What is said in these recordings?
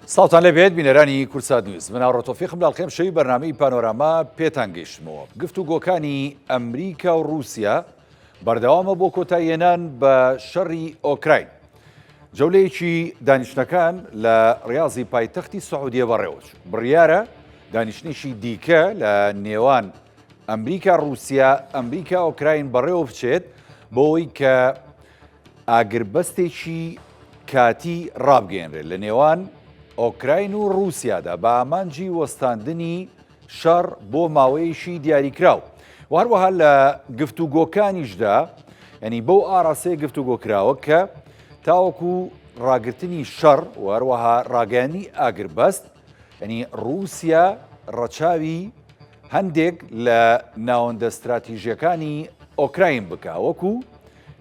ساڵتان لەبێت بینەرانی کورسات نیوز مناوڕە تۆفیقم لاڵخێم شەوی بەرنامەی پانۆراما پێتان گەیشتمەوە. گفتوگۆکانی ئەمریکا و رووسیا بەردەوامە بۆ کۆتاییهێنان بە شەڕی ئۆکراین. جەولەیەکی دانیشتەکان لە ڕیاضی پایتەختی سعودیە بەڕێوەچوو. بڕیارە دانیشتنیشی دیکە لە نێوان ئەمریکا رووسیا ئەمریکا ئۆکراین بەڕێوە بچێت بۆەوەی کە ئاگربەستێکی کاتی ڕابگەێنرێت لە نێوان ئۆکراین و رووسیادا بە ئامانجی وەستاندنی شەڕ بۆ ماوەیەشی دیاریکراو و هەروەها لە گفتوگۆکانیشدا ینی بەو ئاڕاستەیە گفتوگۆکراوە کە تاوەکو ڕاگرتنی شەڕ و هەروەها ڕاگەیاندنی ئاگربەست ینی رووسیا ڕەچاوی هەندێک لە ناوەندە استراتیژیەکانی ئۆکراین بکە وەکو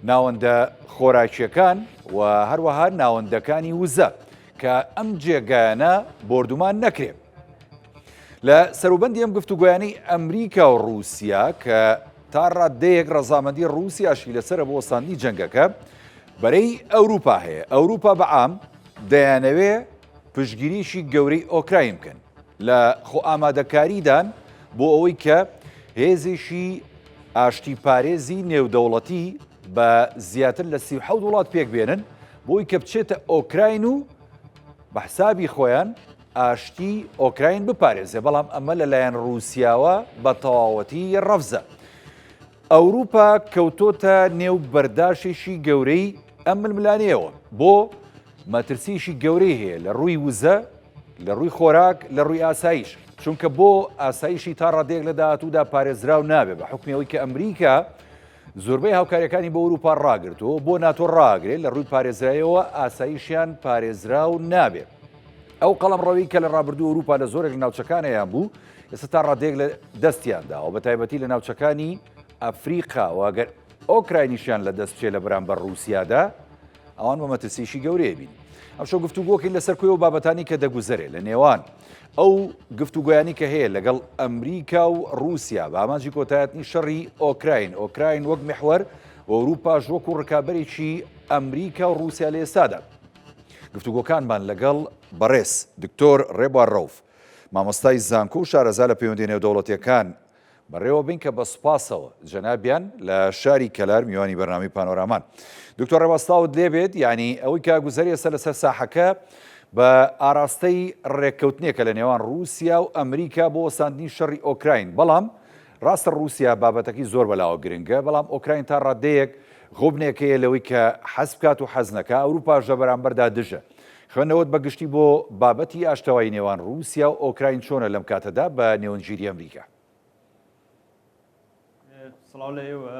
ناوەندە خۆراکیەکان و هەروەها ناوەندەکانی وزە کە ئەم جێگایانە بردومان نەکرێت. لە سەروبەندی ئەم گفتوگویانەی ئەمریکا و رووسیا کە تا ڕادەیەک ڕەزامەندی رووسیاشی لەسرە بۆ وەستاندنی جەنگەکە بەرەی ئەوروپا هەیە. ئەوروپا بەعام دەیانەوێ پشتگیریشی گەورەی ئۆکراین بکەن لە خۆ ئامادەکاریدان بۆ ئەوەی کە هێزێکی ئاشتی پارێزی نێودەوڵەتی بە زیاتر لە 37 وڵات پێک بێنن بۆی کە بچێتە ئۆکراین و بە حسابی خۆیان ئاشتی ئۆکراین بپارێزێ، بەڵام ئەمە لەلایەن رووسیاوە بە تەواوەتی ڕەفزە. ئەوروپا کەوتۆتە نێو بەرداشتێکی گەورەی ئەم ململانەیەوە بۆ مەترسیشی گەورەی هەیە لە ڕووی وزە، لە ڕووی خۆراک، لە ڕووی ئاسایش، چونکە بۆ ئاسایشی تا ڕادێک لە داهاتوودا پارێزراو نابێت بە حکمەوەی کە ئەمریکا زۆربەی هاوکاریەکانی بۆ ئەوروپا ڕاگرتەوە بۆ ناتۆ ڕاگرێت لە ڕووی پارێزرایەوە ئاسایشیان پارێزراو نابێت. ئەو قەڵەمڕەوی کە لە ڕابردوو ئەوروپا لە زۆرێک لە ناوچەکانیان بوو ئێستا تا ڕادێک لە دەستیانداوە بە تایبەتی لە ناوچەکانی ئەفریقا و ئەگەر ئۆکراینیشیان لە دەست بچێت لە بەرامبەر رووسیادا ئەوان بە مەترسیشی گەورەیە بین. ئەمشەو گفتوگۆکەین لەسەر کوێ و بابەتانی کە دەگوزەرێت لە نێوان ئەو گفتوگویانی کە هەیە لەگەڵ ئەمریکا و رووسیا بە ئامانجی کۆتایەتنی شەڕی ئۆکراین. ئۆکراین وەک محور و ئەوروپاش وەکو ڕکابەرێکی ئەمریکا و رووسیا لە ئێستادا. گفتوگۆکانمان لەگەڵ بەڕێز دکتۆر ڕێبوار ڕەوف مامۆستای زانکۆ و شارەزا لە پەیوەندی نێودەوڵەتیەکان بەڕێوە بین کە بە سوپاسەوە جەنابیان لە شاری کەلار میوانی بەرنامەی پانۆرامان. دکتۆر ڕێباستاوت لێبێت ینی ئەوەی کە گوزەری ئێستا لەسەر ساحەکە بە ئاراستەی ڕێککەوتنێکە لە نێوان رووسیا و ئەمریکا بۆ وەستاندنی شەڕی ئۆکراین، بەڵام ڕاستە رووسیا بابەتەکەی زۆر بەلاوە گرنگە، بەڵام ئۆکراین تا ڕادەیەک غۆبنێکەیە لەوەی کە حەز بکات و حەز نەکا. ئەوروپاش لە بەرامبەردا دژە. خوێندنەوەت بەگشتی بۆ بابەتی ئاشتەوایی نێوان رووسیا و ئۆکراین چۆنە لەم کاتەدا بە نێوەنگیری ئەمریکا؟ سڵاو لە ئێوە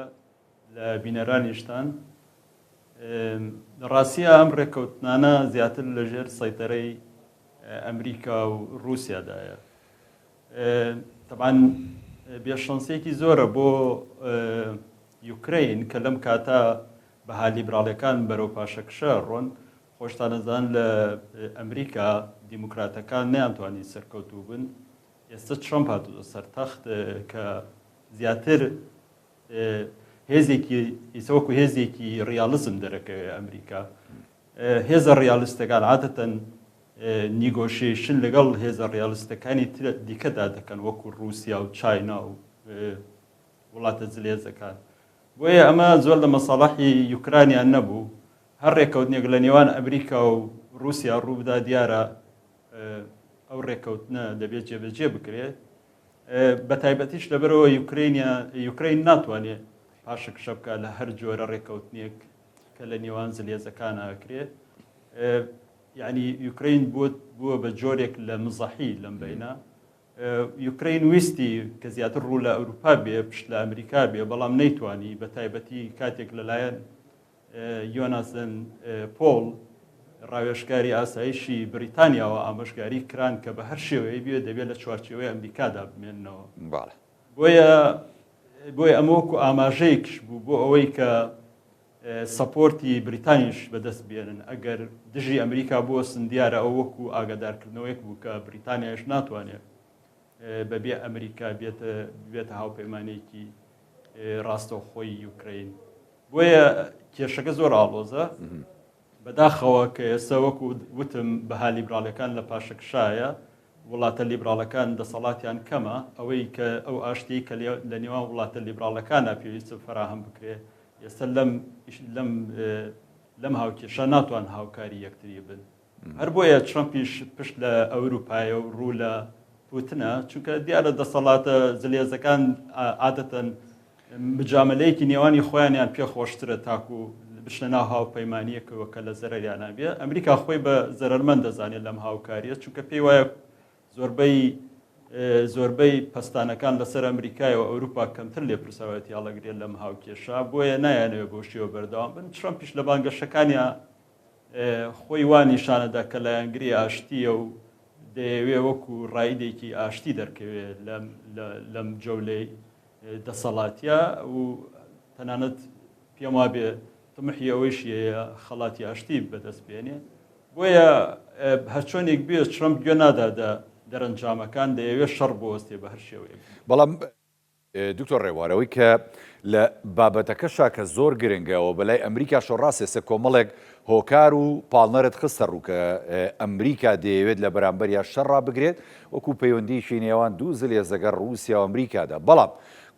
لە بینەرانیشتان. ڕاستیە ئەم ڕێککەوتنانە زیاتر لەژێر سەیطرەی ئەمریکا و رووسیادایە. تەبان بێشەنسێکی زۆرە بۆ یوکرین کە لەم کاتە بەها لیبراڵەکان بەرەو پاشەکشە ڕۆن. خۆشتانەزان لە ئەمریکا دیموکراتەکان نەیانتوانی سەرکەوتوو بن. ئێستا ترامپ هاتووە سەرتەخت کە زیاتر هێزێکی ئیسەوەکو هێزێکی ڕیالیزم دەرەکەوێت ئەمریکا. هێزە ڕیالیستەکان عادەتەن نیگۆشیشن لەگەڵ هێزە ڕیالیستەکانی دیکەدا دەکەن وەکو رووسیا و چاینا و وڵاتە جلێزەکان. بۆیە ئەمە زۆر لە مەساڵەحی یوکرانیان نەبوو. هەر ڕێککەوتنێک لە نێوان ئەمریکا و رووسیا ڕوودا دیارە ئەو ڕێککەوتنە دەبێت جێبەجێ بکرێت. بە تایبەتیش لەبەرەوە یوکرین ناتوانێت پاشەکشە بکات لە هەر جۆرە ڕێککەوتنێک کە لە نێوان جلێزەکان ئاکرێت. یعنی یوکرین بووە بە جۆرێک لە مزەحی لەم بینە. یوکرین ویستی کە زیاتر ڕوو لە ئەوروپا بێ پشت لە ئەمریکا بێ، بەڵام نەیتوانی بە تایبەتی کاتێک لەلایەن یۆناسن پۆل ڕاوێژکاری ئاسایشی بریتانیاوە ئامۆژگاری کران کە بە هەر شێوەیە بێ دەبێت لە چوارچێوەی ئەمریکادا بمێننەوە. بۆیە ئەمە وەکو ئاماژەیەکش بوو بۆ ئەوەی کە سەپۆرتی بریتانیش بەدەست بێنن. ئەگەر دژی ئەمریکا بۆ سندیارە ئەو وەکو ئاگادارکردنەوەیەک بوو کە بریتانیاش ناتوانێت بەبێ ئەمریکا بێتە هاوپەیمانێکی ڕاستەوخۆی یوکرین. بۆیە کێشەکە زۆر ئاڵۆزە. بەداخەوە کە ئێستا وەکو وتم بەها لیبراڵەکان لە پاشەکشایە وڵاتە لیبراڵەکان دەسەڵاتیان کەمە ئەوەی کە ئەو ئاشتی کە لە نێوان وڵاتە لیبراڵەکانە پێویستە فراهەم بکرێ ئێستا لەم هاوکێشە ناتوان هاوکاری یەکتری بن هەر بۆیە ترەمپیش پشت لە ئەوروپایە و ڕوو لە پوتنە چونکە دیارە دەسەڵاتە زلێزەکان عادەتەن مجاملەیەکی نێوانی خۆیانیان پێخۆشترە تاکو بشنە ناو هاوپەیمانیەکەوە کە لە زەرەریانە بێ ئەمریکا خۆی بە زەرمەند دەزانێت لەم هاوکاریە چونکە پێی وایە زۆربەی پستانەکان لەسەر ئەمریکایەوە ئەوروپا کەمتر لێ پرسەوەتی هەڵەگرێت لەم هاوکێشە بۆیە نایانەوێت بۆ شێوە بەردەوام بن ترەمپیش لە بانگەشەکانیان خۆی وان نیشانەدا کە لایەنگری ئاشتیە و دەیەوێ وەکو ڕایدێکی ئاشتی دەرکەوێت لەم جەولەی دەسەڵاتیە و تەنانەت پێم وابێ تمحی ئەوەیشیەیە خەڵاتی ئاشتی بەدەست بێنێ بۆیە هەرچۆنێک بێ ترەمپ گوێ نادادە دەرەنجامەکان دەیەوێت شەڕ بۆوەستێ بە هەر شێوەیە بەڵام دکتۆر ڕێوارەوەی کە لە بابەتەکەشا کە زۆر گرنگەوە بەلای ئەمریکا شۆڕاستێسە کۆمەڵێک هۆکار و پاڵنەرت خستە ڕوو کە ئەمریکا دەیەوێت لە بەرامبەریا شەڕا بگرێت وەکو پەیوەندیشی نێوان دوو زلێزەگەر رووسیا و ئەمریکادا بەڵام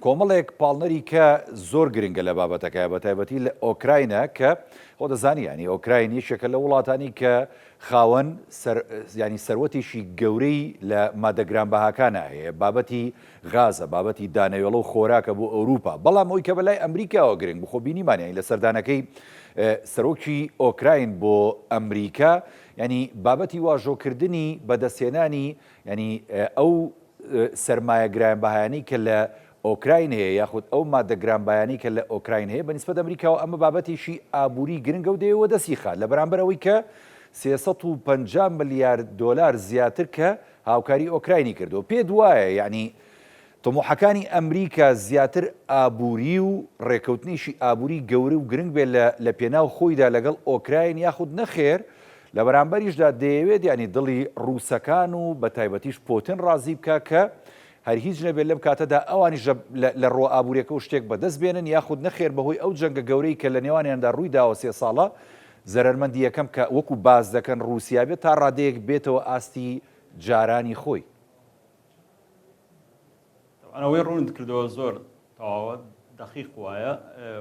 کۆمەڵێک پاڵنەری کە زۆر گرنگە لە بابەتەکە بە تایبەتی لە ئۆکراینە کە خۆ دەزانی ینی ئۆکراین یەکێکە لە وڵاتانی کە خاوەن ینی سەروەتێکی گەورەی لە مادەگرانبەهاکانە هەیە بابەتی غازە بابەتی دانەوێڵە و خۆراکە بۆ ئەوروپا بەڵام ئەوی کە بەلای ئەمریکاوە گرنگ بخۆ بینیمانیانی لە سەردانەکەی سەرۆکی ئۆکراین بۆ ئەمریکا ینی بابەتی واژۆکردنی بەدەستێنانی ینی ئەو سەرمایە گرانبەهایانی کە لە ئۆکراین هەیە یاخود ئەو مادە گرانبایانی کە لە ئۆکراین هەیە بەنسبەت ئەمریکاوە ئەمە بابەتێکی ئابووری گرنگە و دەیەوە دەستی خات لە بەرامبەرەوەی کە 350 ملیارد دۆلار زیاتر کە هاوکاری ئۆکراینی کردو پێ دوایە یعنی تۆمۆحەکانی ئەمریکا زیاتر ئابووری و ڕێکەوتنیشی ئابووری گەورە و گرنگ بێت لە پێناو خۆیدا لەگەڵ ئۆکراین یاخود نەخێر لە بەرامبەریشدا دەیەوێت ینی دڵی ڕووسەکان و بە تایبەتیش پۆتن ڕازی بکە کە هەر هیچ نەبێت لەم کاتەدا ئەوانیش لە ڕۆ ئابوووریەکە و شتێک بەدەست بێنن یاخود نەخێر بەهۆی ئەو جەنگە گەورەی کە لە نێوانیاندا ڕوویداوە 3 ساڵە زەرمەندی یەکەم کە وەکو باز دەکەن رووسیا بێت تا ڕادەیەک بێتەوە ئاستی جارانی خۆی ئەوەی ڕوون کردەوە زۆر تەواوە دەقیق وایە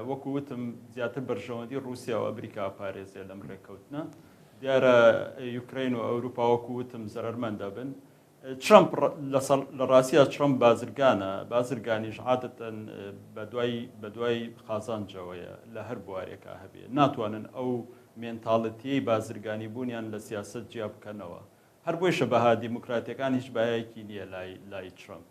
وەکو وتم زیاتر بەرژەوەندی رووسیا و ئەمریکا پارێزێ لەم ڕێکەوتنە دیارە یوکرین و ئەوروپا وەکو وتم زەرمەندە بن ترەمپ لە ڕاستیە ترەمپ بازرگانیش عادەتەن بە دوای خازانجەوەیە لە هەر بوارێکە هەبێ ناتوانن ئەو مێنتاڵەتیەی بازرگانی بوونیان لە سیاست جیا بکەنەوە هەر بۆیشە بەها دیموکراتیەکان هیچ بایەکی نییە لای ترەمپ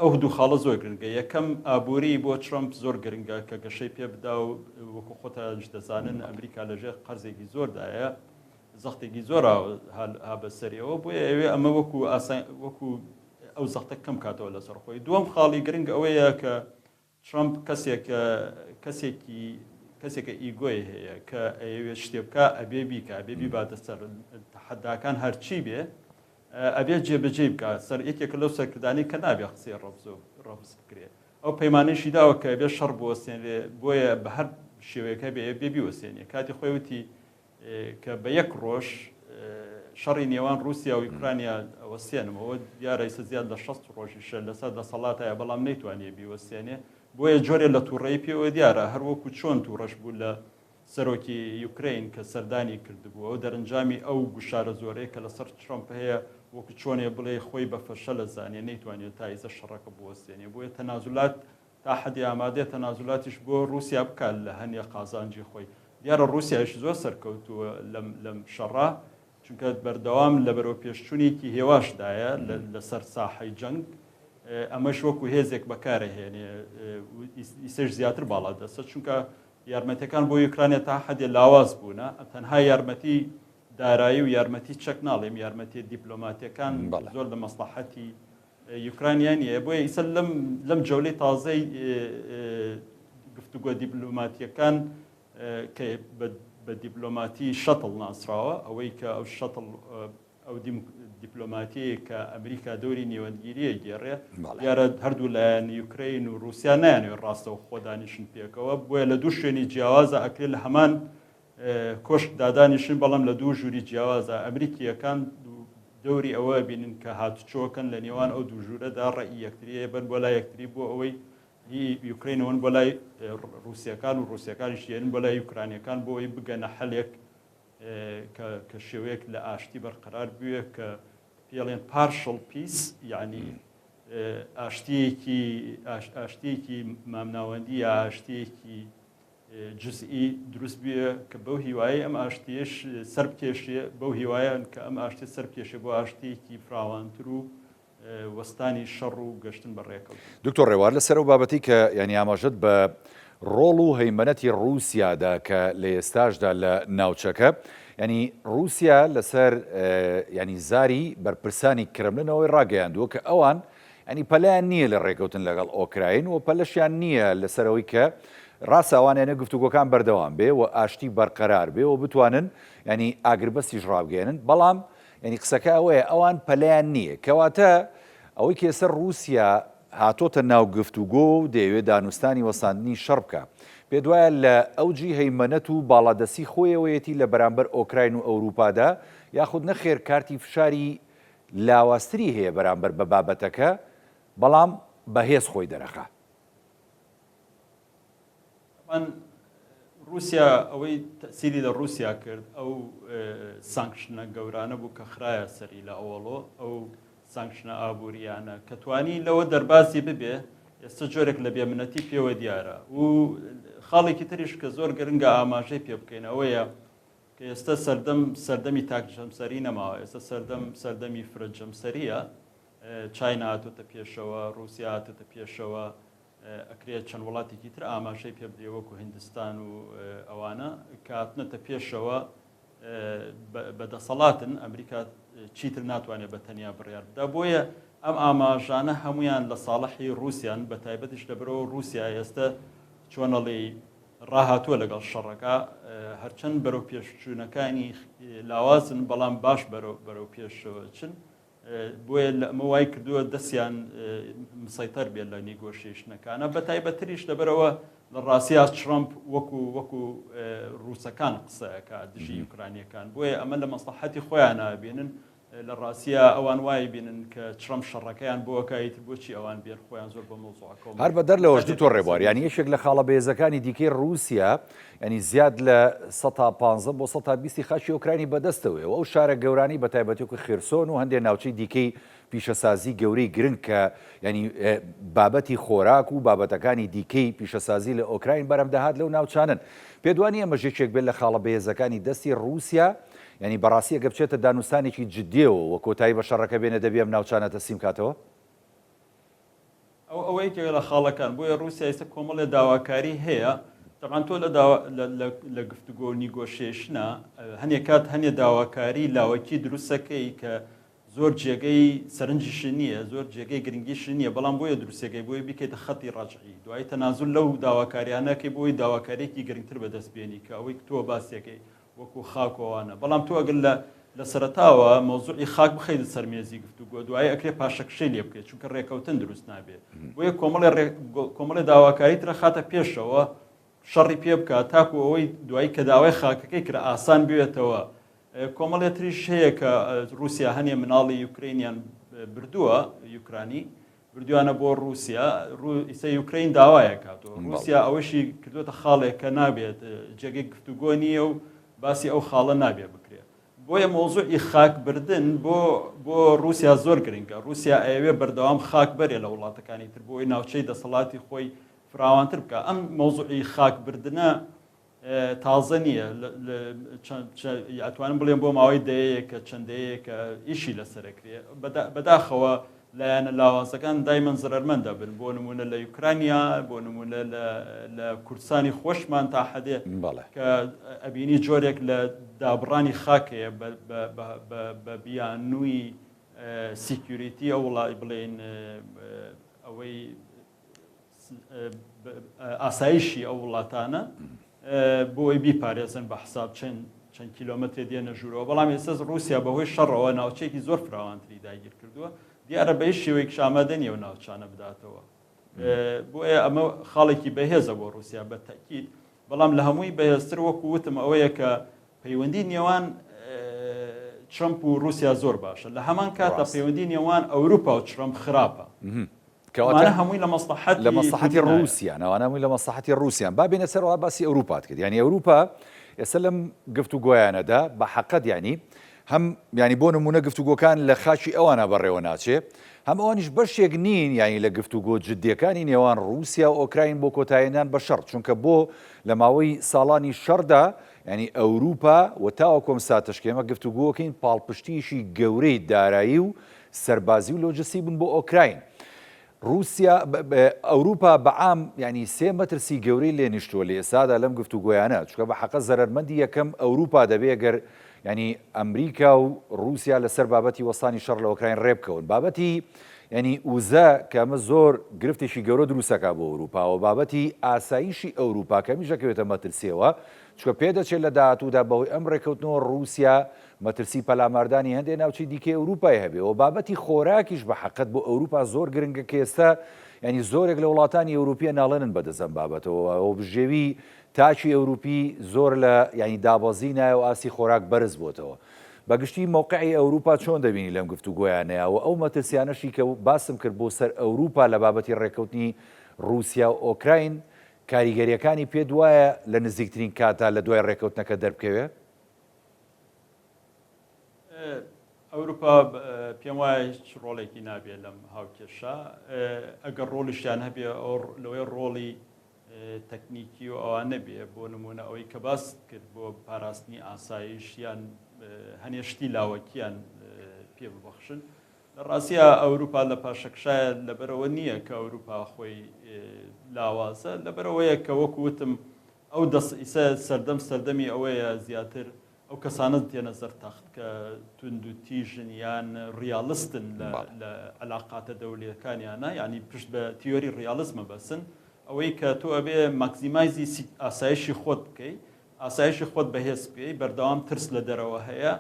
ئەو دوو خاڵە زۆر گرنگە یەکەم ئابووری بۆ ترەمپ زۆر گرنگە کە گەشەی پێ بدا و وەکو خۆتانش دەزانن ئەمریکا لەژێر قەرزێکی زۆردایە زەختێکی زۆر هابەسەریەوە بۆیە ئەوێ ئەمە وەکو ئەو زەختە کەم کاتەوە لەسەر خۆی دووەم خاڵی گرنگ ئەوەیە کە ترەمپ کەسێکە ئیگۆی هەیە کە ئەوێ شتێ بکە ئەبێ بیکە ئەبێبی بادەسەر تەحەداکان هەرچی بێ ئەبێ جێبەجێ بکە سەر یەکێکە لەو سەرکردانی کە نابێ قسەی ڕەبز بکرێت ئەو پەیمانەیشی داوە کە ئەبێ شەڕ بوەستێنرێ بۆیە بە هەر شێوەیەکە بێ بیوەستێنێ کاتی خۆی وتی کە بە یەک ڕۆژ شەڕی نێوان رووسیا و یوکرانیا وەستێنمەوە دیارە ئێستا زیاد لە 60 ڕۆژیشە لەسەر دەسەڵاتایە بەڵام نەیتوانێ بیوەستێنێ بۆیە جۆرێ لە تووڕێی پێوە دیارە هەروەکو چۆن تووڕەش بوو لە سەرۆکی یوکرین کە سەردانی کردبووە و دەرەنجامی ئەو گوشارە زۆرەیە کە لەسەر ترەمپ هەیە وەکو چۆنێ بڵێ خۆی بە فەشە لە زانێ نەیتوانێت تا ئێستا شەڕەکە بوەستێنێ بۆیە تەنازولات تا حەدی ئامادەیە تەنازولاتیش بۆ رووسیا بکات لە هەنێ قازانجی خۆی دیارە رووسیاش زۆر سەرکەوتووە لەم شەڕا چونکە بەردەوام لە بەرەو پێشچوونێکی هێواشدایە لەسەر ساحەی جەنگ ئەمەش وەکو هێزێک بەکارەهێنێ ئیسەش زیاتر باڵا دەستە چونکە یارمەتەکان بۆ یوکرانیا تا حەدێ لاواز بوونە تەنها یارمەتی دارایی و یارمەتی چەک ناڵێم یارمەتی دیپلۆماتیەکان زۆر لە مەسلحەتی یوکرانیانیە بۆیە ئیسە لەم جەولەی تازەی گفتوگۆ دیپلۆماتیەکان کە بە دیپلۆماتی شەتڵ ناسراوە ئەوەی کە ئەو شەتڵ ئەو دیپلۆماتیە کە ئەمریکا دەوری نێوەندگیریە گێڕێ دیارە هەردوو لایەن یوکرین و رووسیا نایانێت ڕاستەوە خۆدانیشن پێکەوە بۆیە لە دوو شوێنی جیاوازە ئەکرێت لە هەمان کۆشت دادانیشن بەڵام لە دوو ژووری جیاوازە ئەمریکیەکان دەوری ئەوە بینن کە هاتوچۆکن لە نێوان ئەو دوو ژوورەدا ڕێی یەکتریە بن بۆ لای یەکتری بۆ ئەوەی یوکرینەوەن بۆ لای رووسیەکان و ڕووسیەکانیش دێنن بۆ لای یوکرانیەکان بۆ ئەوەی بگەنە حەلێک کە شێوەیەک لە ئاشتی بەرقەرار بووە کە پێڵێن پارشڵ پیس یعنی ئاشتیەکی مامناوەندی یا ئاشتیەکی جزئی دروست بووە کە بەو هیوایە ئەم ئاشتیش سەر بکێشێ بەو هیوایە کە ئەم ئاشتی سەر بکێشێ بۆ ئاشتیەکی فراوانتر و وەستانی شەڕ و گەشتن بەڕێکەوت. دکتۆر ڕێوار لەسەر و بابەتی کە ینی ئاماژەت بە ڕۆڵ و هەیمەنەتی رووسیادا کە لە ئێستاشدا لە ناوچەکە ینی رووسیا لەسەر ینی زاری بەرپرسانی کرملنەوەی ڕاگەیاندووە کە ئەوان ینی پەلایان نییە لە ڕێکەوتن لەگەڵ ئۆکراین و پەلەشیان نییە لەسەرەوەی کە ڕاستەوانێنە گفتوگۆکان بەردەوام بێ و ئاشتی بەرقەرار بێ و بتوانن ینی ئاگربەستیش ڕابگەێنن بەڵام ینی قسەکە ئەوەیە ئەوان پەلایان نییە کەواتە ئەوەی کێسەر رووسیا هاتۆتە ناو گفتوگۆ و دەیەوێت دانوستانی وەساندنی شەڕ بکە پێ دوایە لە ئەوجی هەیمەنەت و باڵادەسی خۆیەوەیەتی لە بەرامبەر ئۆکراین و ئەوروپادا یاخود نەخێر کارتی فشاری لاواستری هەیە بەرامبەر بە بابەتەکە بەڵام بەهێز خۆی دەرەخە. رووسیا ئەوەی تەسیری لە رووسیا کرد ئەو سانکشنە گەورانە بوو کە خراە سەری لە ئەوڵۆ ئەو سانکشنە ئابوووریانە کە توانی لەوە دەربازی ببێ ئێستا جۆرێک لە بێمنەتی پێوە دیارە و خاڵێکی تریش کە زۆر گرنگە ئاماژەی پێ بکەین ئەوەیە کە ئێستا سەردەمی تاکژەمسەری نەماوە ئێستا سەردەمی فرەجەمسەریە چاینا هاتوتە پێشەوە رووسیا هاتوتە پێشەوە ئەکرێت چەند وڵاتێکی تر ئاماژەی پێ بدرێ وەکو هیندستان و ئەوانە کاتنەتە پێشەوە بەدەسەڵاتن ئەمریکا چیتر ناتوانێت بە تەنیا بڕیار بدا بۆیە ئەم ئاماژانە هەمویان لە ساڵحی رووسیان بە تایبەتیش لەبەرەوە رووسیا ئێستا چۆنەڵی ڕاهاتووە لەگەڵ شەڕەکە هەرچەند بەرەو پێشچوونەکانی لاوازن بەڵام باش بەرەو پێشەوە چن بۆیە ئەمە وای کردووە دەستیان مسەیتەر بێت لە نیگۆشیشنەکانە بە تایبەتریش لەبەرەوە لە ڕاستیا ترامپ وەکو ڕووسەکان قسەکە دژی یوکرانیەکان بۆیە ئەمە لە مەسلحەتی خۆیان نابێنن لە ڕاستیا ئەوان وای بینن کە ترامپ شەڕەکەیان بۆکایتر بۆچی ئەوان بێن خۆیان زۆر بە مۆزوعەکە هەر بەدەر لەوەش دکتۆر ڕێبوار یانی یەکێک لە خاڵە بەهێزەکانی دیکەی رووسیا ینی زیاد لە 115 بۆ 120 خاچی ئۆکراینی بەدەستەوەی و ئەو شارە گەورانی بە تایبەتیکو خێرسۆن و هەندێک ناوچەی دیکەی پیشەسازی گەورەی گرنگ کە ینی بابەتی خۆراک و بابەتەکانی دیکەی پیشەسازی لە ئۆکراین بەرەم دەهات لەو ناوچانن پێدوانی ئەمە ژێکێک بێت لە خاڵە بەهێزەکانی دەستی رووسیا ینی بەڕاستی ئەگە بچێتە دانوستانێکی جددیەوە وە کۆتایی بە شەڕەکە بێنە دەبێ ئەم ناوچانە تەسلیم کاتەوە ئەوەی کە لە خاڵەکان بۆیە رووسیا ئێستا کۆمەڵێ داواکاری هەیە طبعاً تۆ لە گفتوگۆ نیگۆشیشنە هەنێک کات هەنێ داواکاری لاوەکی دروستەکەی کە زۆر جێگەی سەرنجیش نییە زۆر جێگەی گرنگیش نییە بەڵام بۆیە دروستەکەی بۆی بکەیتە خەتی ڕاجعی دوای تەنازول لەو داواکاریانەکەی بۆی داواکارێکی گرنگتر بەدەستبێنی کە ئەوەی تۆ باسیەکەی وەکو خاکۆوانە بەڵام تۆ ئەگەر لە سەرەتاوە مۆزوعی خاک بخەیت سەرمێزی گفتوگۆ دوای ئەکرێ پاشەکشەی لێ بکەیت چونکە ڕێکەوتن دروست نابێت بۆیە کۆمەڵێ داواکاری ترە خاتە پێشەوە شەڕی پێ بکات تاکو ئەوەی دوایی کە داوای خاکەکەی کرا ئاسان بوێتەوە کۆمەڵێ تریش هەیە کە رووسیا هەنێ مناڵی یوکرینیان بردووە یوکرانی بردووانە بۆ رووسیا ئیسە یوکرین داوایە کاتەوە رووسیا ئەوەشی کردوتە خاڵێک کە نابێت جێگەی گفتوگۆ نییە و باسی ئەو خاڵە نابێ بکرێ بۆیە مۆزوعی خاک بردن بۆ رووسیا زۆر گرنگە رووسیا ئەوێ بەردەوام خاک بەرێ لە وڵاتەکانی تر بۆی ناوچەی دەسەڵاتی خۆی فراوانتر بکە ئەم مۆزوعی خاک بردنە تازە نییە ئەتوانم بڵێم بۆ ماوەی دەیە کە چەندەیە کە ئیشی لەسەرکرێ بەداخەوە لایەنە لاوازەکان دایمەن زەرمەندە بن بۆ نمونە لە یوکرانیا بۆ نمونە لە کوردستانی خۆشمان تا حەدێ کە ئەبینی جۆرێک لە دابڕانی خاکەیە بە بیانووی سیکیوریتی ئەو وڵای بڵێن ئەوەی ئاسایشی ئەو وڵاتانە بۆی بیپارێزن بە حساب چەند کیلۆمەتر دێنە ژوورەوە بەڵام ئێستا رووسیا بەهۆی شەڕەوە ناوچەیەکی زۆر فراوانتری داگیر کردووە دیارە بە هیچ شێوەیەک ئامادە نیە و ناوچانە بداتەوە بۆیە ئەمە خاڵێکی بەهێزە بۆ رووسیا بە تاکید بەڵام لە هەمووی بەهێزتر وەکو وتم ئەوەیە کە پەیوەندی نێوان ترامپ و رووسیا زۆر باشە لە هەمان کاتە پەیوەندی نێوان ئەوروپا و ترامپ خراپە کەواتە هەمووی لە مەسلحەتی رووسیا ناوانەمووی لە مەسلحەتی رووسیان با بێنە سەرەوە باسی ئەوروپات کرد یعنی ئەوروپا ئێستا لەم گفتوگۆیانەدا بە حەقەت ینی هەم ینی بۆ نمونە گفتوگۆکان لە خاچی ئەوانە بەڕێوە ناچێ هەم ئەوانیش بەشێک نین ینی لە گفتوگۆ جددیەکانی نێوان رووسیا و ئۆکراین بۆ کۆتاییەکان بە شەڕ چونکە بۆ لە ماوەی ساڵانی شەڕدا ینی ئەوروپا و تاوەکۆم ساتشکێمە گفتوگۆکەین پاڵپشتیشی گەورەی دارایی و سەربازی و لۆجستی بوون بۆ ئۆکراین رووسیا ئەوروپا بەعام ینی سێ مەترسی گەورەی لێ نیشتووە لە ئێستادا لەم گفتوگۆیانە چونکە بە حەقە زەرمەندی یەکەم ئەوروپا دەبێ گەر ینی ئەمریکا و رووسیا لەسەر بابەتی وەستانی شەڕ لە ئۆکراین ڕێبکەون بابەتی ینی ئوزە کە ئەمە زۆر گرفتێکی گەورە دروستەکە بۆ ئەوروپا و بابەتی ئاساییشی ئەوروپا کەمیش دەکەوێتە مەترسیەوە چکە پێدەچێت لە داهاتوودا بەهۆی ئەم ڕێکەوتنەوە رووسیا مەترسی پەلاماردانی هەندێک ناوچەی دیکەی ئەوروپای هەبێ و بابەتی خۆراکیش بە حەقەت بۆ ئەوروپا زۆر گرنگە کە ئێستا ینی زۆرێک لە وڵاتانی ئەوروپیە ناڵێنن بەدەزەم بابەتەوە و بژێوی تاچی ئەوروپی زۆر لە ینی دابەزی نایە و ئاسی خۆراک بەرز بۆتەوە بەگشتی مووقعی ئەوروپا چۆن دەبینی لەم گفتوگۆیانەیە و ئەو مەترسیانەشی کە باسم کرد بۆ سەر ئەوروپا لە بابەتی ڕێکەوتنی رووسیا و ئۆکراین کاریگەریەکانی پێ دوایە لە نزیکترین کاتا لە دوای ڕێکەوتنەکە دەربکەوێت ئەوروپا پێم وایە هیچ ڕۆڵێکی نابێت لەم هاوکێشە ئەگەر ڕۆڵیشیان هەبێ لەوەی ڕۆڵی تەکنیکی و ئەوان نەبێ بۆ نمونە ئەوەی کە باس کرد بۆ پاراستنی ئاسایشیان هەنێشتی لاوەکیان پێ ببەخشن لە ڕاستیە ئەوروپا لە پاشەکشایە لەبەرەوە نییە کە ئەوروپا خۆی لاوازە لەبەرەوەیە کە وەکو وتم ئەو سەردەمی ئەوەیە زیاتر ئەو کەسانە تێنەزەر تەخت کە تونند و تیژن یان ڕیاڵستن لە علاقاتە دەولیەکانیانە ینی پشت بە تیۆری ڕیاڵزمە بەسن ئەوەی کە تۆ ئەبێ ماکسیمایزی ئاسایشی خۆت بکەی ئاسایشی خۆت بەهێز بکەی بەردەوام ترس لە دەرەوە هەیە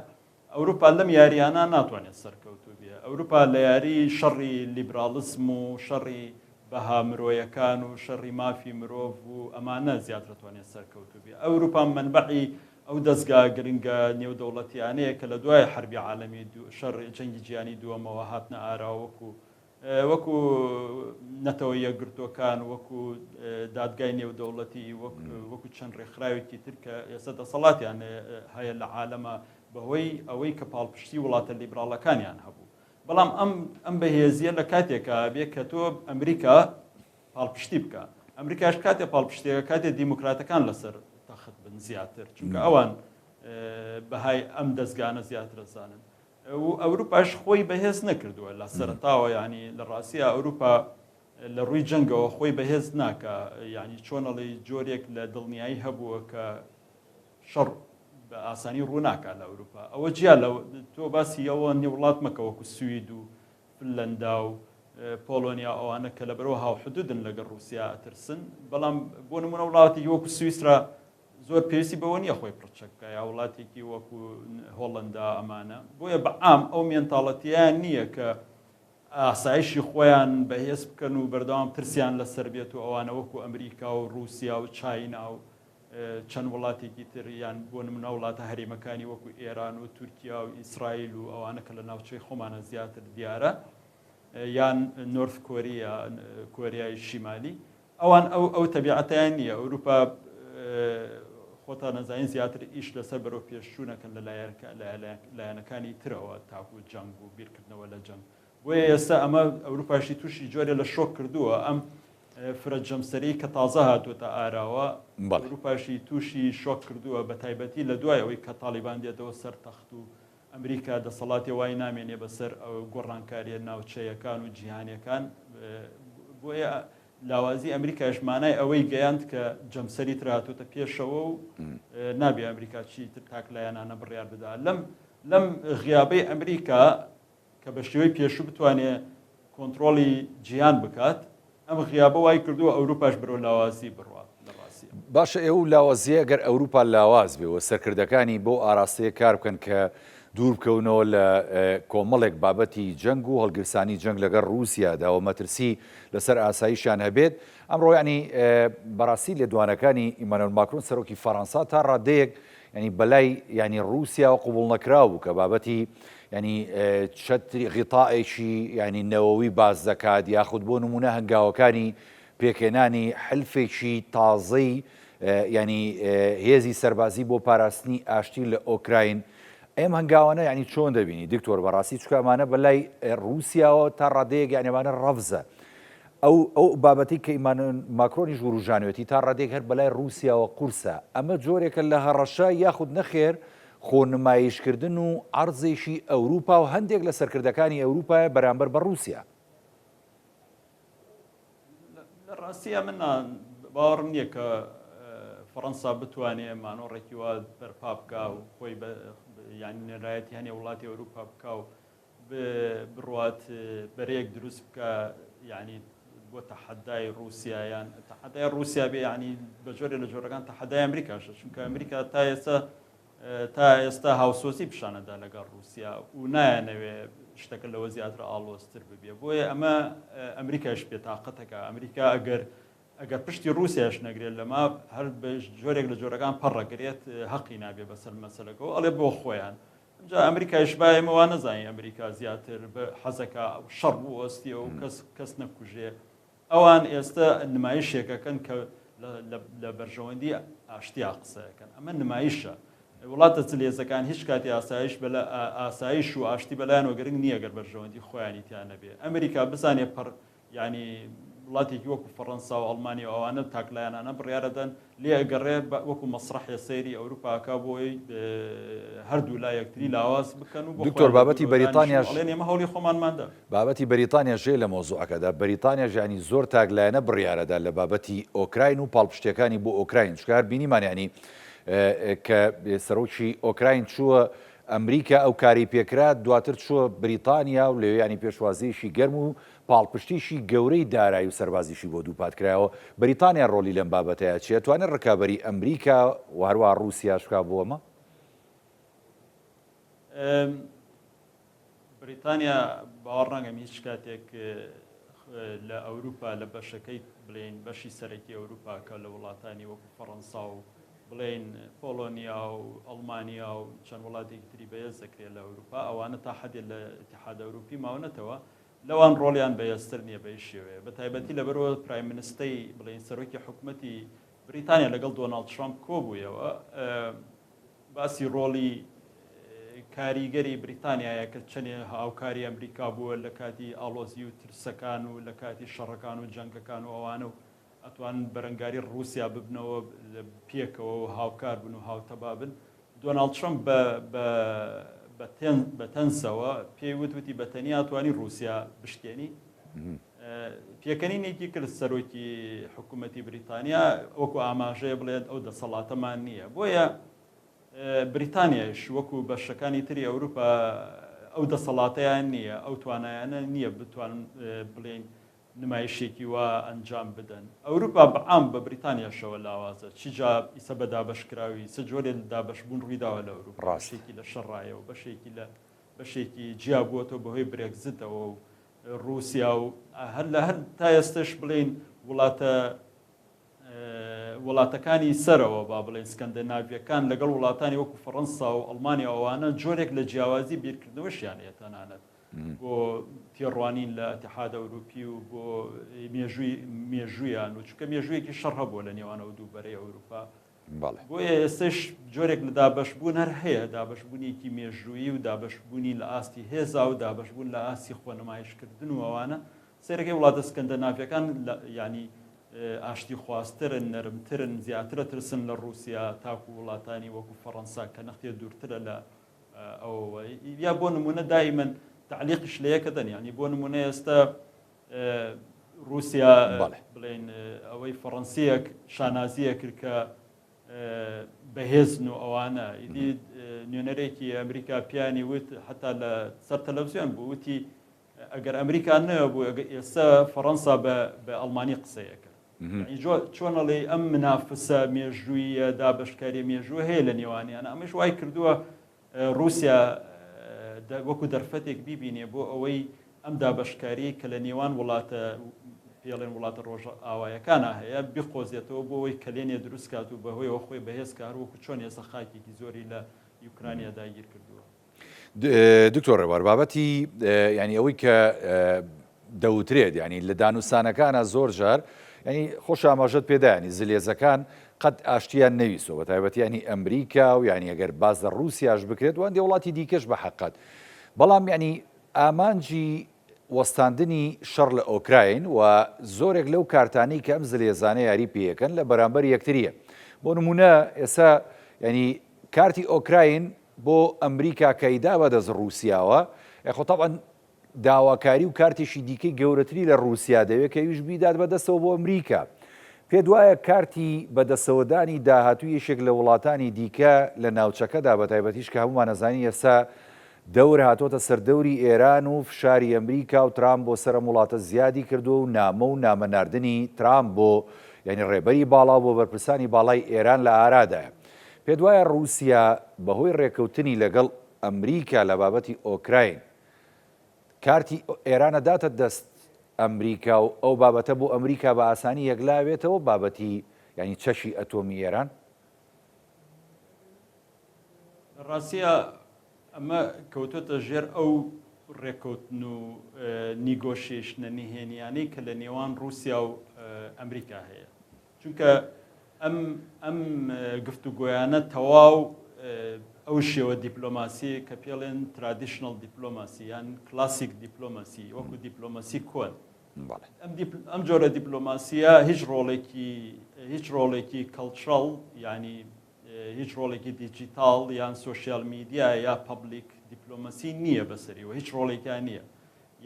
ئەوروپا لەم یاریانە ناتوانێت سەرکەوتو بێ ئەوروپا لە یاری شەڕی لیبرالیسم و شەڕی بەها مرۆیەکان و شەڕی مافی مرۆڤ و ئەمانە زیاتر دەتوانێت سەرکەوتو بێ ئەوروپا منبعی ئەو دەستگا گرنگە نێودەوڵەتیانەیە کە لە دوای حربی عالەمی شەڕ جەنگی جیهانی دووەمەوە هاتنە ئاراوەکو وەکو نەتەوە یەکگرتوەکان وەکو دادگای نێودەوڵەتی وەکو چەند ڕێکخراوێکی تر کە ئێستا دەسەڵاتیان هەیە لە عالەمە بەهۆی ئەوەی کە پاڵپشتی وڵاتە لیبراڵەکانیان هەبوو بەڵام ئەم بەهێزیە لە کاتێکە بێ کە تۆ ئەمریکا پاڵپشتی بکە ئەمریکاش کاتێ پاڵپشتێکە کاتێ دیموکراتەکان لەسەر تەخت بن زیاتر چونکە ئەوان بەهای ئەم دەستگانە زیاتر دەزانن ئەوروپاش خۆی بەهێز نەکردووە لە سەرتاوە ینی لە ڕاستیە ئەوروپا لە ڕووی جەنگەوە خۆی بەهێز ناکە ینی چۆنەڵی جۆرێک لە دڵنیایی هەبووە کە شەڕ بە ئاسانی ڕووناکە لە ئەوروپا ئەوە جیا لە تۆ باسی ئەوە نێوڵات مەکەوەکو سوید و فنلەندا و پۆلۆنیا ئەوانە کە لەبەرەوە هاوحدودن لەگەڵ رووسیا ئەترسن بەڵام بۆ نمونە وڵاتی وەکو سویسرا زۆر پێویستی بەوە نییە خۆی پڕچەکە یا وڵاتێکی وەکو هۆڵندا ئەمانە بۆیە بەعام ئەو مێنتاڵەتیان نییە کە ئاسایشی خۆیان بەهێز بکەن و بەردەوام ترسیان لەسەر بێت و ئەوانە وەکو ئەمریکا و رووسیا و چاینا و چەند وڵاتێکی تر یان بۆ نمونە وڵاتە هەرێمەکانی وەکو ئێران و تورکیا و ئیسرائیل و ئەوانە کە لە ناوچەی خۆمانە زیاتر دیارە یان نۆرث کۆریا کۆریای شیمالی ئەوان ئەو تەبیعەتیان نییە ئەوروپا خۆتان نەزانین زیاتر ئیش لەسەر بەرەو پێشچوونەکەن لە لایەنەکانی ترەوە تاکو جەنگ و بیرکردنەوە لە جەنگ بۆیە ئێستا ئەمە ئەوروپاشی تووشی جۆرێ لە شۆک کردووە ئەم فرەجەمسەری کە تازە هاتووەتە ئاراوە ئەوروپاشی تووشی شۆک کردووە بە تایبەتی لە دوای ئەوەی کە تاڵیبان دێتەوە سەر تەخت و ئەمریکا دەسەڵاتی وای نامێنێ بەسەر ئەو گۆڕانکاریە ناوچەیەکان و جیهانیەکان بۆیە لاوازی ئەمریکاش مانای ئەوەی گەیاند کە جەمسەری تراتوتە پێشەوە و نابێ ئەمریکا چی تر تاک لایەنانە بڕیار بدا لەم غیابەی ئەمریکا کە بە شێوەی پێشوو بتوانێت کۆنتترۆلی جیهان بکات ئەم غیابە وای کردووە ئەوروپاش بەرەو لاوازی بڕوات لە ڕاستی باشە ئێوە لاوازیە گەر ئەوروپا لاواز بێەوە سەرکردەکانی بۆ ئاراستەیە کار بکەن کە دوور بکەونەوە لە کۆمەڵێک بابەتی جەنگ و هەڵگرسانی جەنگ لەگەڵ رووسیادا و مەترسی لەسەر ئاساییشیان هەبێت ئەمڕۆ ینی بەڕاستی لێدوانەکانی ئیمانوئێل ماکرۆن سەرۆکی فەڕەنسا تا ڕادەیەک ینی بەلای ینی رووسیا و قبوڵ نەکراو بوو کە بابەتی ینی چەتری غیتاءێکی ینی نەوەوی باز دەکات یاخود بۆ نمونە هەنگاوەکانی پێکێنانی حلفێکی تازەی ینی هێزی سەربازی بۆ پاراستنی ئاشتی لە ئۆکراین ئێمە هەنگاوانە ینی چۆن دەبینی دکتۆر بەڕاستی چکە ئەمانە بەلای رووسیاوە تا ڕادەیەک یانێوانە ڕەفزە ئەو بابەتی کە ئیمانوئێل ماکرۆنیش وروژانوێتی تا ڕادێک هەر بەلای رووسیاوە قورسە ئەمە جۆرێکە لە هەڕەشە یاخود نەخێر خۆنمایشکردن و عەرزێکی ئەوروپا و هەندێک لە سەرکردەکانی ئەوروپا بەرامبەر بە رووسیا لە ڕاستیە من باوەڕم نییە کە فەڕەنسا بتوانێت مانۆڕێکی وا بەرپا بکا و خۆی یانی نێرایەتی هەنێ وڵاتی ئەوروپا بکا و بڕوات بەرەیەک دروست بکە یعنی بۆ تەحەدای رووسیایان تەحەدای رووسیا بێ ینی بە جۆرێ لە جۆرەکان تەحەدای ئەمریکاشە چونکە ئەمریکا تا ئێستا هاوسۆسی پیشانەدا لەگەڵ رووسیا و نایانەوێ شتەکە لەوە زیاتر ئاڵۆزتر ببێ بۆیە ئەمە ئەمریکاش بێتاقەتەکە ئەمریکا ئەگەر پشتی رووسیاش نەگرێت لەما هەر جۆرێک لە جۆرەکان پەڕەگرێت حەقی نابێ بەسەر مەسەلەکەەوە ئەڵێ بۆ خۆیان اینجا ئەمریکایش باەوە نەزانین ئەمریکا زیاتر بە حەزەکە شەڕ بوو ئۆستیە و کەس نەکوژێ ئەوان ئێستا نمایشێکەکەن کە لە بەرژەوەندی ئاشتیا قسەکەن ئەمە نمایشە وڵاتە چلێزەکان هیچ کاتی ئاسایش و ئاشتی بەلایەن وەگەرنگ نییە گەر بەرژەوەندی خۆیانی تیان نەبێ ئەمریکا بزانێ ینی وڵاتێکی وەکو فەڕەنسا و ئەڵمانی و ئەوانە تاکلایەنانە بڕیارەدەن لێ ئەگەڕێ وەکو مەسرحی سەیری ئەوروپاکە بۆی هەردوو لا یەکتری لاواز بکەن و دکتۆر بابەتی بەریتانیاش ئێمە هەوڵی خۆمانماندا بابەتی بەریتانیا ژێ لە مۆزوعەکەدا بەریتانیا ژانی زۆر تاکلایەنە بڕیارەدا لە بابەتی ئۆکراین و پاڵپشتەکانی بۆ ئۆکراین چکار بینیمانیانی کە سەرۆکی ئۆکراین چووە ئەمریکا ئەو کاری پێکرا دواتر چووە بریتانیا و لەوێ پێشوازیشی گەرم و پاڵپشتیشی گەورەی دارایی و سەربازیشی بۆ دووپاتکرایەوە بریتانیا ڕۆلی لەم بابەتەیە چیە توانێت ڕکابەری ئەمریکا و هەروە رووسیاش بکا بۆ ئەمە بریتانیا باوەڕ ناکەم هیچ کاتێک لە ئەوروپا لە بەشەکەی بڵێن بەشی سەرەکی ئەوروپاکە لە وڵاتانی وەکو فەڕەنسا و بڵێن پۆلۆنیا و ئەڵمانیا و چەند وڵاتێکی تری بەهێز دەکرێت لە ئەوروپا ئەوانە تا حەدێ لە ئیتیحاد ئەوروپی ماونەتەوە لەوان ڕۆڵیان بەهێزتر نییە بەی شێوەیە بە تایبەتی لەبەرەوە پرایم مینستەی بڵێن سەرۆکی حکوومەتی بریتانیا لەگەڵ دۆناڵد ترامپ کۆبوویەوە باسی ڕۆڵی کاریگەری بریتانیایە کە چەندێ هاوکاری ئەمریکا بووە لە کاتی ئاڵۆزی و ترسەکان و لە کاتی شەڕەکان و جەنگەکان و ئەوانە و ئەتوان بەرەنگاری رووسیا ببنەوە پێکەوە و هاوکار بن و هاوتەبا بن دۆناڵد ترامپ بە تەنسەوە پێی وتوتی بەتەنیا توانی رووسیا بشکێنی پێکەنینێکی کرد سەرۆکی حکوومەتی بریتانیا وەکو ئاماژەیە بڵێت ئەو دەسەڵاتەمان نییە بۆیە بریتانیاش وەکو بەشەکانی تری ئەوروپا ئەو دەسەڵاتەیان نییە ئەو توانایانە نییە بتوان بڵێن نمایشێکی وا ئەنجام بدەن ئەوروپا بەعام بە بریتانیاشەوە لاوازە چیجا ئیسە بە دابشکراوی سە جۆرێ دابشبوون ڕوویداوە لە ئەوروپا ڕاستێکی لە شەڕایەوە بەشێکی جیا بووەتەوە بەهۆی برێکزیتەوە و رووسیا و هەر لە هەر تا ئێستش بڵێن وڵاتەکانی سەرەوە با بڵێن سکەندەناڤیەکان لەگەڵ وڵاتانی وەکو فەڕەنسا و ئەڵمانی ئەوانە جۆرێک لە جیاوازی بیرکردنەوەشیان هەیە تەنانەت بۆ تێڕوانین لە ئیتیحاد ئەوروپی و بۆ مێژوویان و چونکە مێژوویەکی شەڕ هەبووە لە نێوان ئەو دووبەرەی ئەوروپا بۆیە ئێستش جۆرێک لە دابەشبوون هەر هەیە دابەشبوونێکی مێژوویی و دابەشبوونی لە ئاستی هێزا و دابەشبوون لە ئاستی خۆنمایشکردن و ئەوانە سێرەکەی وڵاتە سکەندەناڤیەکان ینی ئاشتی خواسترن نەرمترن زیاترە ترسن لە رووسیا تاکو وڵاتانی وەکو فەڕەنسا کە نەختێ دوورترە لە ئەوەوە یا بۆ نمونە دائیمەن تعلیقش لە یەکە دەن ینی بۆ نمونە ئێستا رووسیا بڵێن ئەوەی فەڕەنسیەک شانازیە کرد کە بەهێزن و ئەوانە ئیدی نوێنەرێکی ئەمریکا پیانی وت حتا لە سەر تەلەڤیزیۆن بوو وتی ئەگەر ئەمریکا نەوە بوو ئێستا فەڕەنسا بە ئەڵمانی قسەیەکە چۆنەڵێ ئەم منافسە مێژوویە دابشکاری مێژوو هەیە لە نێوانیانە ئەمەش وای کردووە رووسیا وەکو دەرفەتێک بیبینێ بۆ ئەوەی ئەم دابەشکاری کە لە نێوان وڵاتە پێڵێن وڵاتە ڕۆژە ئاوایەکانە هەیە بخۆزیێتەوە بۆ ئەوەی کلێنێ دروست کات و بەهۆیەوە خۆی بەهێز کار وەکو چۆن ێستا خاکێکی زۆری لە یوکرانیا داگیر کردووە. دکتۆر ڕێوار بابەتی ینی ئەوەی کە دەوترێت ینی لە دانووسانەکانە زۆر جار ینی خۆش ئاماژەت پێدایانی زلێزەکان قەت ئاشتیان نەویستەوە بە تایبەتی ینی ئەمریکا و ینی ئەگەر باز لە رووسیاش بکرێت وان دێ وڵاتی دیکەش بە حەقەت بەڵام ینی ئامانجی وەستاندنی شەڕ لە ئۆکراین و زۆرێک لەو کارتانەی کە ئەم زلێزانە یاری پێەکەن لە بەرامبەر یەکتریە بۆ نمونە ئێستا ینی کارتی ئۆکراین بۆ ئەمریکا کەیدا بەدەست رووسیاوە خۆتاان داواکاری و کارتێکی دیکەی گەورەتری لە رووسیا دەوێت کە ویش بیدات بەدەستەوە بۆ ئەمریکا پێ دوایە کارتی بەدەستەوەدانی داهاتوو یەشێک لە وڵاتانی دیکە لە ناوچەکەدا بە تایبەتیش کە هەمومان نەزانی ئێستا دەور هاتۆتە سەردەوری ئێران و فشاری ئەمریکا و ترامپ بۆ سەر وڵاتە زیادی کردو و نامە و نامەناردنی ترامپ بۆ یعنی ڕێبەری باڵا بۆ بەرپرسانی باڵای ئێران لە ئارادایە پێ دوایە رووسیا بەهۆی ڕێکەوتنی لەگەڵ ئەمریکا لە بابەتی ئۆکراین کارتی ئێرانە داتە دەست ئەمریکا و ئەو بابەتە بۆ ئەمریکا بە ئاسانی یەکلاوێتەوە بابەتی ینی چەشی ئەتۆمی ئێران ڕاستیە ئەمە کەوتۆتە ژێر ئەو ڕێکەوتن و نیگۆشیشنە نهێنیانەی کە لە نێوان رووسیا و ئەمریکا هەیە چونکە ئەم گفتوگۆیانە تەواو ئەو شێوە دیپلۆماسی کە پێڵێن ترادیشنەڵ دیپلۆماسی یان کلاسیک دیپلۆماسی وەکو دیپلۆماسی کۆن ئەم جۆرە دیپلۆماسیە هیچ ڕۆڵێکی کەڵچڕەڵ ینی هیچ ڕۆڵێکی دیجیتال یان سوۆشیال میدیا یا پەبلیک دیپلۆماسی نییە بەسەریەوە هیچ ڕۆڵێکیان نییە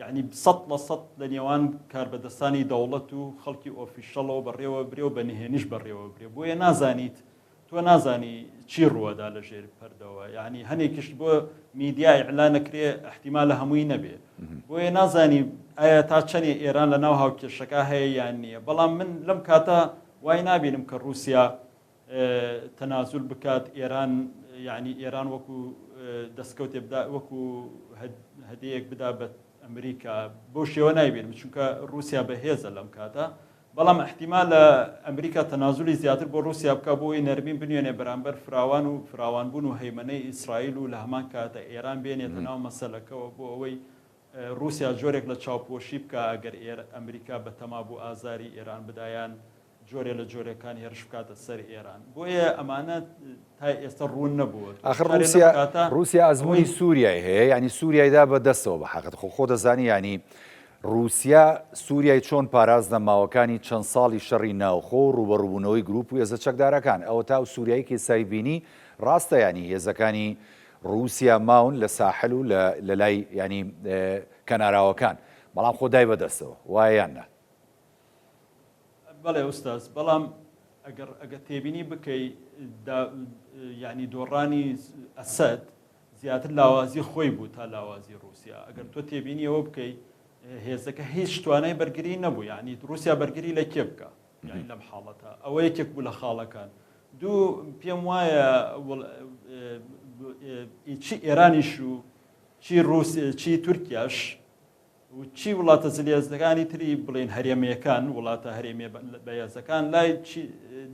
یعنی 100% لە نێوان کاربەدەستانی دەوڵەت و خەڵکی ئۆفیشەڵەوە بەڕێوە برێ و بە نهێنیش بەڕێوە برێ بۆیە نازانیت تۆ نازانی چی ڕووەدا لە ژێر پەردەوە یعنی هەنێکیش بۆ میدیا ئیعلان نەکرێ احتیمال لە هەمووی نەبێ بۆیە نازانی ئایا تا چەندێ ئێران لە ناو هاوکێشەکە هەیە یان نییە بەڵام من لەم کاتە وای نابینم کە رووسیا تەنازول بکات ئێران یعنی ئێران وەکو دەستکەوتێ بدا وەکو هەدەیەک بدا بە ئەمریکا بۆ شێوە نایبێنم چونکە رووسیا بەهێزە لەم کاتە بەڵام احتیمال لە ئەمریکا تەنازولی زیاتر بۆ رووسیا بکە بۆی نەرمین بنوێنێ بەرامبەر فراوان و فراوانبوون و هەیمەنەی ئیسرائیل و لە هەمان کاتە ئێران بێنێتە ناو مەسەلەکەەوە بۆ ئەوەی رووسیا جۆرێک لە چاوپۆشی بکە ئەگەر ئەمریکا بە تەما بوو ئازاری ئێران بدایان جۆرێ لە جۆرەکانی هێرش بکاتە سەر ئێران بۆیە ئەمانە تا ئێستا ڕوون نەبووە آخر رووسیا ئەزمووی سووریای هەیە ینی سووریایدا بەدەستەوە بە حەقت خۆ دەزانی ینی رووسیا سووریای چۆن پاراز نەماوەکانی چەند ساڵی شەڕی ناوخۆ و ڕوبەڕووبوونەوەی گروپ و هێزە چەکدارەکان ئەوە تا سووریایی کێسایی بینی ڕاستە ینی هێزەکانی رووسیا ماون لە ساحل و لە لای ینی کەناراوەکان بەڵام خۆدای بەدەستەوە وایەیان نە بەڵێ ئوستاز بەڵام ئەگەر تێبینی بکەی ینی دۆڕانی ئەسەد زیاتر لاوازی خۆی بوو تا لاوازی رووسیا ئەگەر تۆ تێبینیەوە بکەی هێزەکە هیچ توانای بەرگری نەبوو یعنی رووسیا بەرگری لە کێ بکە یعنی لەم حاڵەتە ئەوە یەکێک بوو لە خاڵەکان دوو پێم وایە چی ئێرانیش و چی تورکیاش و چی وڵاتە زلێزەکانی تری بڵێن هەرێمەکان وڵاتە هەرێمێ بەهێزەکان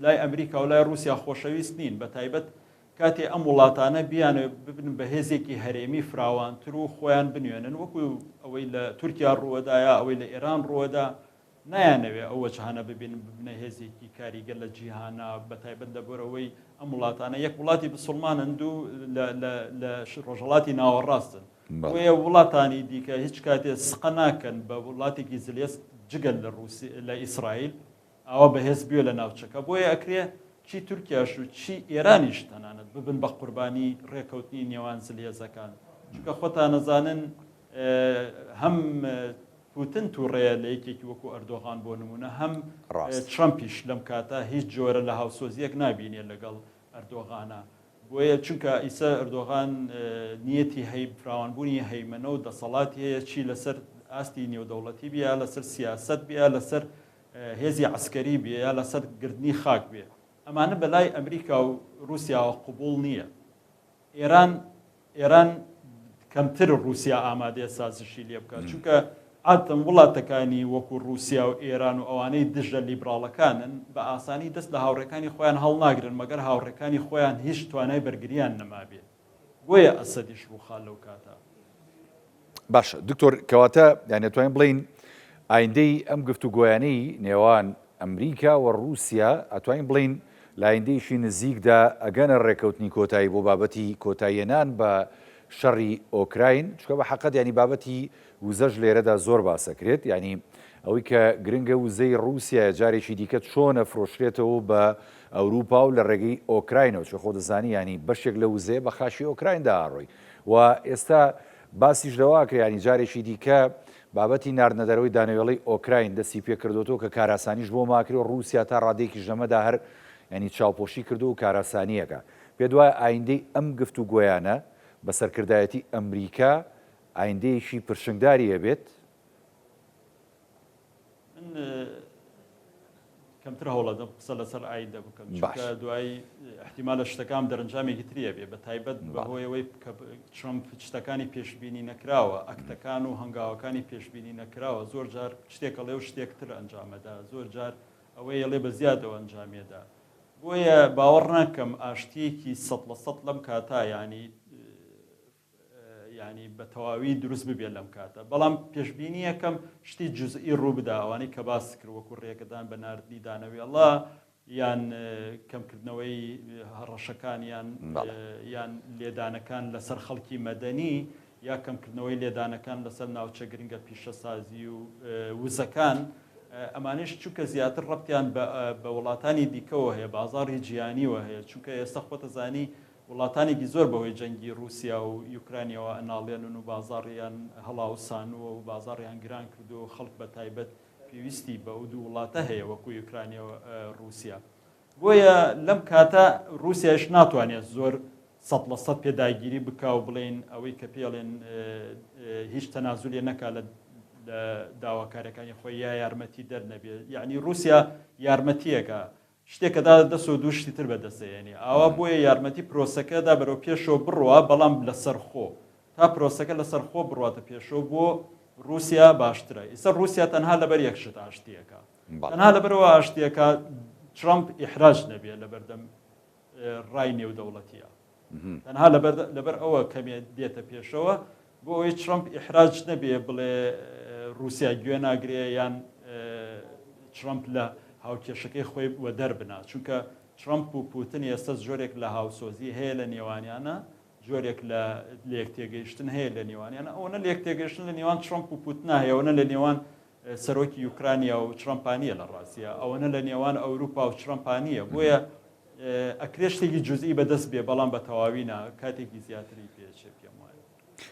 لای ئەمریکا و لای رووسیا خۆشەویست نین بە تایبەت کاتێ ئەم وڵاتانە بیانە ببن بە هێزێکی هەرێمی فراوانتر و خۆیان بنوێنن وەکو ئەوەی لە تورکیا ڕووەدایە ئەوەی لە ئێران ڕووەدا نایانەوێ ئەوە جیهانە ببینن ببنە هێزێکی کاریگەر لە جیهانە بە تایبەت لەبەرەوەی ئەم وڵاتانە یەک وڵاتی بسڵمانن دوو لە ڕۆژهەڵاتی ناوەڕاستن وێ وڵاتانی دیکە هیچ کاتێ سقە ناکەن بە وڵاتێکی زلێز جگەل لە ئیسرائیل ئەوە بەهێز بیۆ لە ناوچەکە بۆیە ئەکرێ چی تورکیاش و چی ئێرانیش تەنانەت ببن بە قوربانی ڕێکەوتنی نێوان زلێزەکان چونکە خۆتان نەزانن هەم پوتن تووڕێە لە یەکێکی وەکو ئەردۆغان بۆ نمونە هەم ترامپیش لەم کاتە هیچ جۆرە لە هاوسۆزیەک نابینێ لەگەڵ ئەردۆغانە بۆیە چونکە ئیسا ئەردۆغان نیەتی فراوانبوونی هەیمەنە و دەسەڵاتی هەیە چی لەسەر ئاستی نێودەوڵەتی بیا لەسەر سیاست بیا لەسەر هێزی عسکەری بێ یا لەسەر گردنی خاک بێ ئەمانە بەلای ئەمریکا و رووسیاوە قوبوڵ نییە ئێران کەمتر رووسیا ئامادەیە سازشی لێ بکات چونکە عادەتەن وڵاتەکانی وەکو رووسیا و ئێران و ئەوانەی دژە لیبراڵەکانن بە ئاسانی دەست لە هاوڕێکانی خۆیان هەڵناگرن مەگەر هاوڕێکانی خۆیان هیچ توانای بەرگریان نەمابێت بۆیە ئەسەدیش ڕووخال لەو کاتە. باشە دکتۆر کەواتە یان دەتوانین بڵین ئایندەی ئەم گفتوگۆیانەی نێوان ئەمریکا و رووسیا ئەتوانین بڵین لە ئایندەیشی نزیکدا ئەگەنە ڕێکەوتنی کۆتایی بۆ بابەتی کۆتاییێنان بە شەڕی ئۆکراین چکە بە حەقەت ینی بابەتی وزەش لێرەدا زۆر باسەکرێت ینی ئەوەی کە گرنگە وزەی رووسیا جارێکی دیکە چۆنە فرۆشرێتەوە بە ئەوروپا و لە ڕێگەی ئۆکراینەوە چە خۆ دەزانی ینی بەشێک لە وزەیە بە خاشی ئۆکرایندا ئاڕۆی و ئێستا باسیش لەواکە ینی جارێکی دیکە بابەتی ناردنەدەرەوەی دانەوێڵی ئۆکراین دەستی پێ کردوەوە کە کاراسانیش بۆ ماکرێ و رووسیا تا ڕادێکی ژەمەدا هەر ینی چاوپۆشی کردو و کاراسانیەکە پێ دوایە ئایندەی ئەم گفتوگۆیانە بە سەرکردایەتی ئەمریکا ئایندەیەشی پرشنگداری هەبێت. من کەمتر هەوڵەدەم قسە لەسەر ئایندە بکەم چونکە دوای احتیمالە شتەکان دەرەنجامێکی تریە بێ بە تایبەت بەهۆیەوەی ترەمپ شتەکانی پێشبینی نەکراوە ئەکتەکان و هەنگاوەکانی پێشبینی نەکراوە زۆر جار شتێکە لێو شتێکتر ئەنجامەدا زۆر جار ئەوەی ئەڵێ بە زیادەوە ئەنجامێدا بۆیە باوەڕ ناکەم ئاشتیەکی 100% لەم کاتا ینی بە تەواوی دروست ببێت لەم کاتە بەڵام پێشبینی یەکەم شتی جزئی ڕوو بدا ئەوانەی کە باس کرد وەکو ڕێگەدان بە ناردنی دانەوێڵە یان کەمکردنەوەی هەڕەشەکان یان لێدانەکان لەسەر خەڵکی مەدەنی یا کەمکردنەوەی لێدانەکان لەسەر ناوچە گرنگە پیشەسازی و وزەکان ئەمانش چونکە زیاتر ڕەبتیان بە وڵاتانی دیکەوە هەیە بازاڕی جیهانیوە هەیە چونکە ئێستا خۆتەزانی وڵاتانێکی زۆر بەهۆی جەنگی رووسیا و یوکرانیەوە ئەناڵێنن و بازاڕیان هەڵاوسانووە و بازاڕیان گران کردو و خەڵک بە تایبەت پێویستی بە ئەو دوو وڵاتە هەیە وەکو یوکرانیەوە رووسیا بۆیە لەم کاتە رووسیاش ناتوانێت زۆر 100% پێداگیری بکا و بڵێن ئەوەی کە پێڵێن هیچ تەنازولێ نەکا لە داواکارەکانی خۆی یا یارمەتی دەرنەبێت یعنی رووسیا یارمەتیەکە شتێکەدا دەست و دوو شتی تر بەدەستێنی ئاوا بۆیە یارمەتی پرۆسەکەدا بەرەو پێشەوە بڕوە بەڵام لەسەر خۆ تا پرۆسەکە لەسەر خۆ بڕاتە پێشەوە بۆ رووسیا باشترە ئێستا رووسیا تەنها لەبەر یەک شت ئاشتیەکە تەنها لەبەرەوە ئاشتیەکە ترامپ ئیحراج نەبێت لە بەردەم ڕای نێودەوڵەتیە تەنها لەبەر ئەوە کەمێ دێتە پێشەوە بۆ ئەوەی ترامپ ئیحراج نەبێ بڵێ رووسیا گوێ ناگرێ یان ترامپ لە هاوکێشەکەی خۆی وە دەربنا چونکە ترامپ و پوتین ئێستا جۆرێک لە هاوسۆزی هەیە لە نێوانیانە جۆرێک لە لێک تێگەیشتن هەیە لە نێوانیانە ئەوەنە لێک تێگەیشتن لە نێوان ترامپ و پوتنا هەیە ئەوەنە لە نێوان سەرۆکی یوکرانیا و ترامپانیە لە ڕاستیە ئەوەنە لە نێوان ئەوروپا و ترامپانیە بۆیە ئەکرێ شتێکی جزئی بەدەست بێ بەڵام بە تەواوینە کاتێکی زیاتری پێچێ پێم وایە.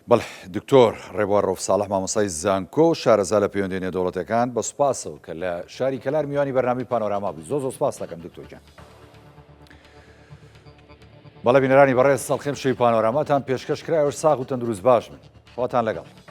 بەڵێ دکتۆر ڕێبوار ڕۆفساڵح مامۆستای زانکۆ شارەزا لە پەیوەندی نێودەوڵەتەکان بە سوپاسەوە کە لە شاری کەلار میوانی بەرنامەی پانۆراما بووی زۆر سوپاس دەکەم دکتۆر جان. بەڵێ بینەرانی بەڕێز سەڵخێم شەوی پانۆراماتان پێشکەش کرایەوە ساغ و تەندروست باش من خۆتان لەگەڵ.